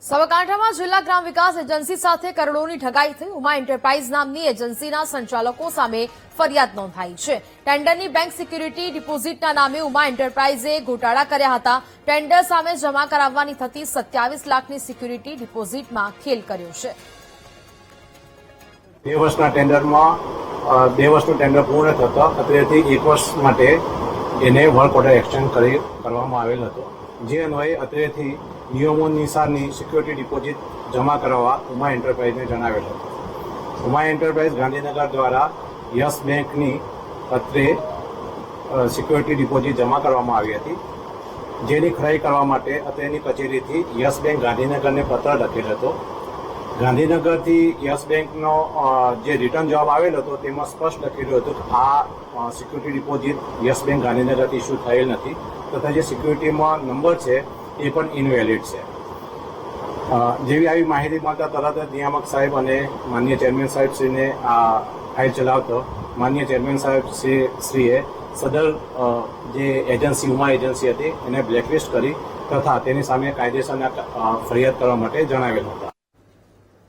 સાબરકાંઠામાં જિલ્લા ગ્રામ વિકાસ એજન્સી સાથે કરોડોની ઠગાઈ થઈ। ઉમા એન્ટરપ્રાઇઝ નામની એજન્સીના સંચાલકો સામે ફરિયાદ નોંધાઈ છે। ટેન્ડરની બેંક સિક્યુરિટી ડિપોઝિટના નામે ઉમા એન્ટરપ્રાઇઝે ગોટાળા કર્યા હતા। ટેન્ડર સામે જમા કરાવવાની થતી 27 લાખની સિક્યુરિટી ડિપોઝિટમાં ખેલ કર્યો છે। 2 વર્ષના ટેન્ડરમાં 2 વર્ષનું ટેન્ડર પૂર્ણ થતા અત્રેથી 1 વર્ષ માટે એને વર્ક ઓર્ડર એક્સટેન્ડ કરવામાં આવેલ હતો। જે અન્વયે અત્રેથી નિયમોનુસારની સિક્યુરિટી ડિપોઝિટ જમા કરાવવા ઉમા એન્ટરપ્રાઇઝને જણાવેલ હતો। ઉમા એન્ટરપ્રાઇઝ ગાંધીનગર દ્વારા યસ બેંકની અત્રે સિક્યુરિટી ડિપોઝિટ જમા કરવામાં આવી હતી। જેની ખરાઈ કરવા માટે અત્રેની કચેરીથી યસ બેંક ગાંધીનગરને પત્ર લખેલ હતો। ગાંધીનગરથી યસ બેંકનો જે રિટર્ન જવાબ આવેલ હતો તેમાં સ્પષ્ટ લખેલું હતું કે આ સિક્યુરિટી ડિપોઝિટ યસ બેંક ગાંધીનગરથી ઇસ્યુ થયેલ નથી તથા જે સિક્યુરિટીમાં નંબર છે એ પણ ઇનવેલિડ છે। જેવી આવી માહિતી મળતા તરત જ નિયામક સાહેબ અને માન્ય ચેરમેન સાહેબશ્રીને આ ફાઇલ ચલાવતો માન્ય ચેરમેન સાહેબ શ્રીએ સદર જે એજન્સી ઉમા એજન્સી હતી એને બ્લેકલિસ્ટ કરી તથા તેની સામે કાયદેસરના ફરિયાદ કરવા માટે જણાવેલ હતા।